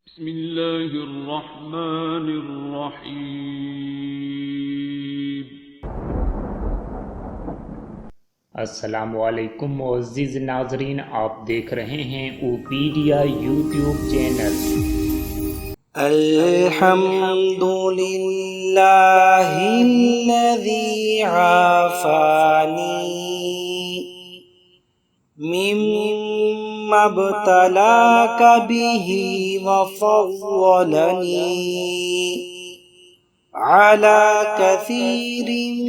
بسم الله الرحمن الرحيم। अस्सलामुअलैकुम मुअज़्ज़िज़ नाज़रीन, आप देख रहे हैं ओपीडिया यूट्यूब चैनल। अल्हम्दुलिल्लाहिल्लज़ी आफ़ानी मिम्मा ब्तलाका बिही वफ़व्वलनी अला कसीरिन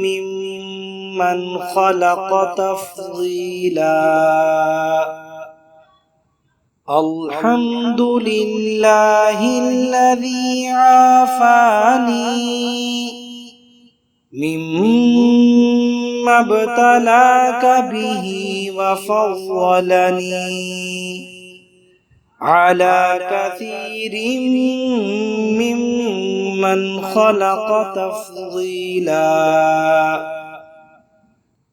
मिम्मन ख़लक़ तफ़ज़ीला। अल्हम्दुलिल्लाहिल्लज़ी आफ़ानी मिम्मा ब्तलाका बिही वफ़व्वलनी अला कसीरिन मिम्मन ख़लक़ तफ़ज़ीला।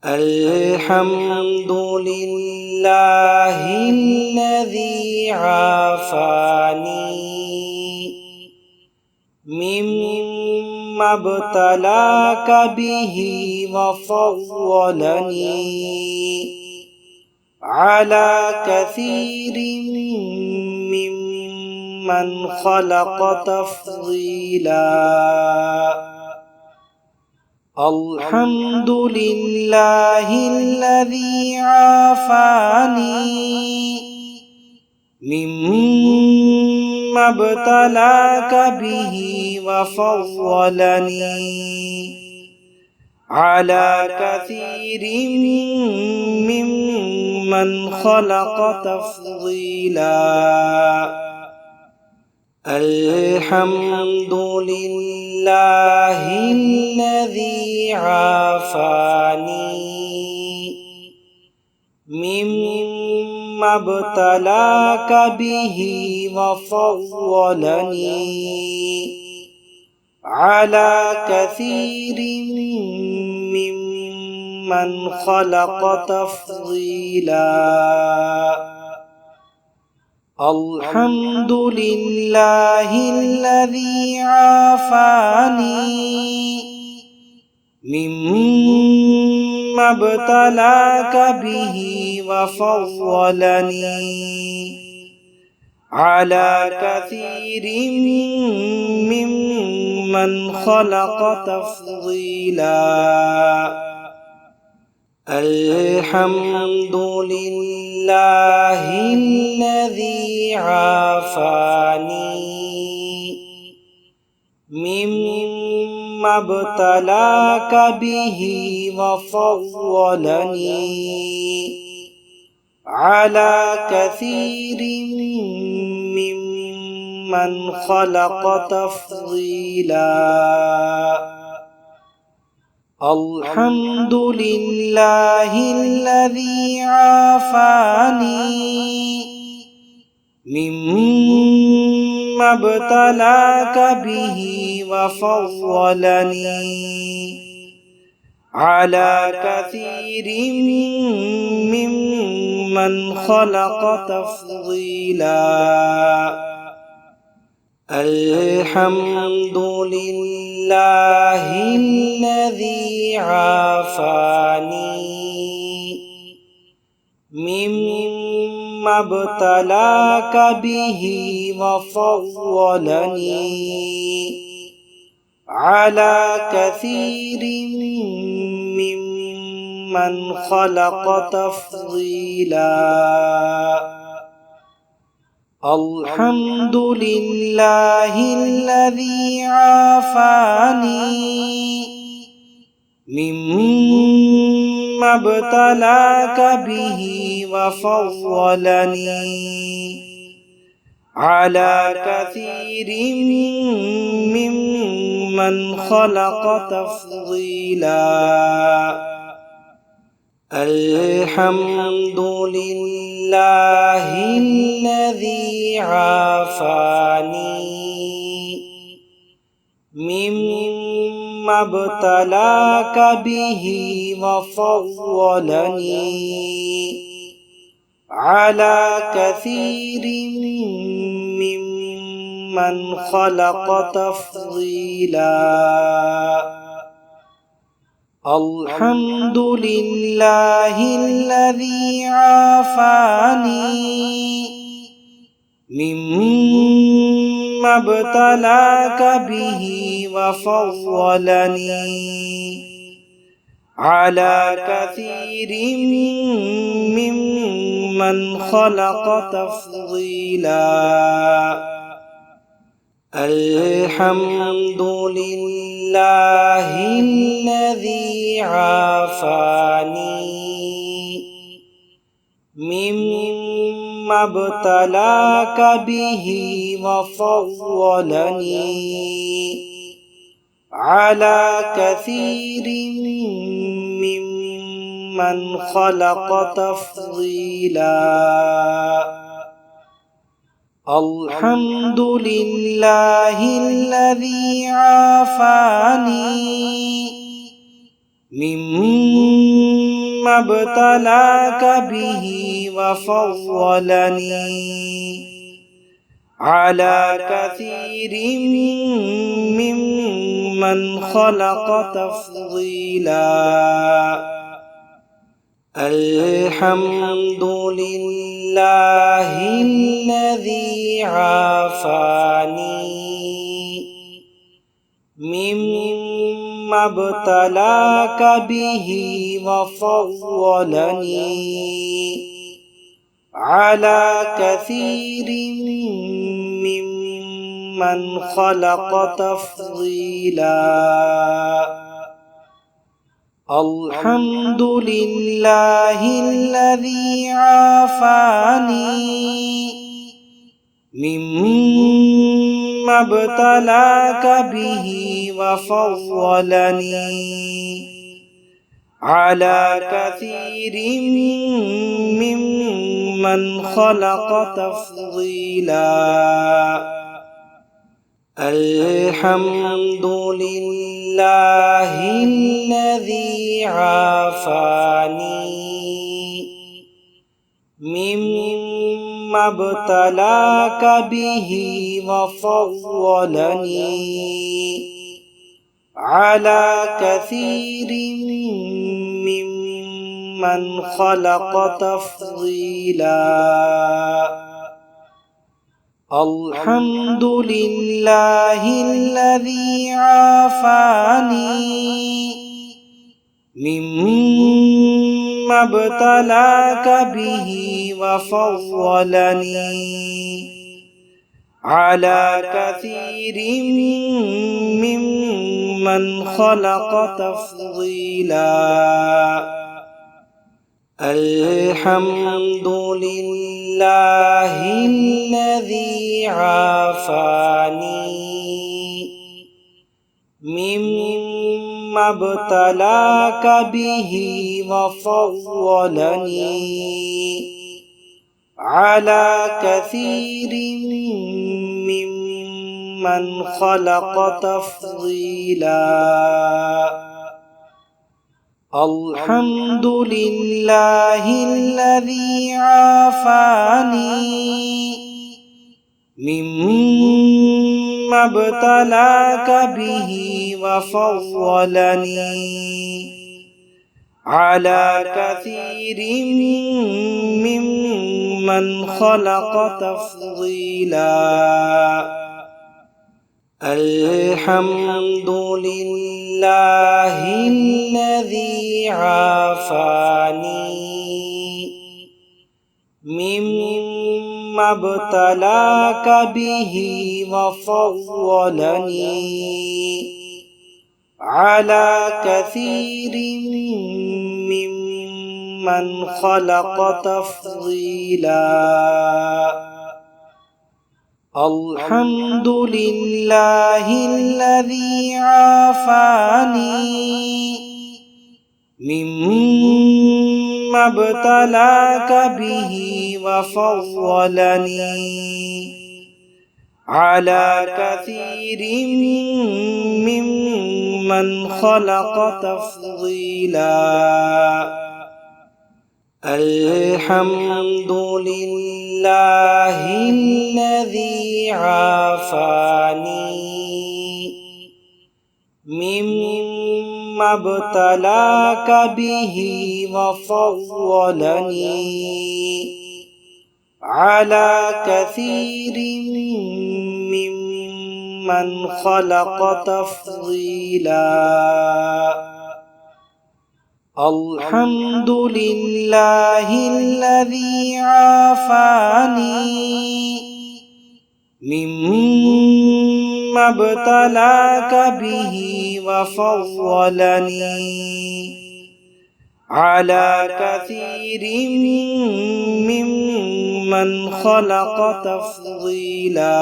अल्हम्दुलिल्लाहिल्लज़ी आफ़ानी मिम्मा ब्तलाका बिही वफ़व्वलनी अला कसीरिन मिम्मन ख़लक़ तफ़ज़ीला। अल्हम्दुलिल्लाहिल्लज़ी आफ़ानी मिम्मा ब्तलाका बिही वफ़व्वलनी अला कसीरिन मिम्मन ख़लक़ तफ़ज़ीला। अल्हम्दुलिल्लाहिल्लज़ी आफ़ानी मिम्मा ब्तलाका बिही वफ़व्वलनी अला कसीरिन मिम्मन ख़लक़ तफ़ज़ीला। अल्हम्दुलिल्लाहिल्लज़ी आफ़ानी मिम्मा ब्तलाका बिही वफ़व्वलनी अला कसीरिन मिम्मन ख़लक़ तफ़ज़ीला। अल्हम्दुलिल्लाहिल्लज़ी आफ़ानी मिम्मा ब्तलाका बिही वफ़व्वलनी अला कसीरिन मिम्मन ख़लक़ तफ़ज़ीला। अल्हम्दुलिल्लाहिल्लज़ी आफ़ानी मिम्मा ब्तलाका बिही वफ़व्वलनी अला कसीरिन मिम्मन ख़लक़ तफ़ज़ीला। अल्हम्दुलिल्लाहिल्लज़ी आफ़ानी मिम्मा ब्तलाका बिही वफ़व्वलनी अला कसीरिन मिम्मन ख़लक़ तफ़ज़ीला। अल्हम्दुलिल्लाहिल्लज़ी आफ़ानी मिम्मा ब्तलाका बिही वफ़व्वलनी अला कसीरिन मिम्मन ख़लक़ तफ़ज़ीला। अल्हम्दुलिल्लाहिल्लज़ी आफ़ानी मिम्मा ब्तलाका बिही वफ़व्वलनी अला कसीरिन ممن خلق تفضيلا. الحمد لله الذي عافاني مما ابتلاك به وفضلني على كثير ممن خلق تفضيلا. الحمد لله الذي عافاني مما ابتلاك به وفضلني على كثير ممن خلق تفضيلا. الحمد لله الذي عافاني مما ابتلاك به وفضلني على كثير ممن خلق تفضيلا. الحمد لله الذي عافاني مما ابتلاك به وفضلني على كثير ممن خلق تفضيلا. الحمد لله الذي عافاني مما ابتلاك به وفضلني على كثير ممن خلق تفضيلا. الحمد لله الذي عافاني مما ابتلاك به وفضلني على كثير ممن خلق تفضيلا. الحمد لله الذي عافاني مما ابتلاك به وفضلني على كثير ممن خلق تفضيلا. الحمد لله الذي عافاني مما ابتلاك به وفضلني على كثير ممن خلق تفضيلا. الحمد لله الذي عافاني مما ابتلاك به وفضلني على كثير ممن خلق تفضيلا. الحمد لله الذي عافاني مما ابتلاك به وفضلني على كثير ممن خلق تفضيلا. الحمد لله الذي عافاني مما ابتلاك به وفضلني على كثير ممن خلق تفضيلا. अल्हम्दुलिल्लाहिल्लज़ी आफ़ानी मिम्मा इब्तलाका बिही वफ़व्वलनी अला कसीरिम मिम्मन खलक़ तफ़ज़ीला। अल्हम्दुलिल्लाहिल्लज़ी आफ़ानी मिम्मा इब्तलाका बिही वफ़व्वलनी अला कसीरिम मिम्मन खलक़ तफ़ज़ीला।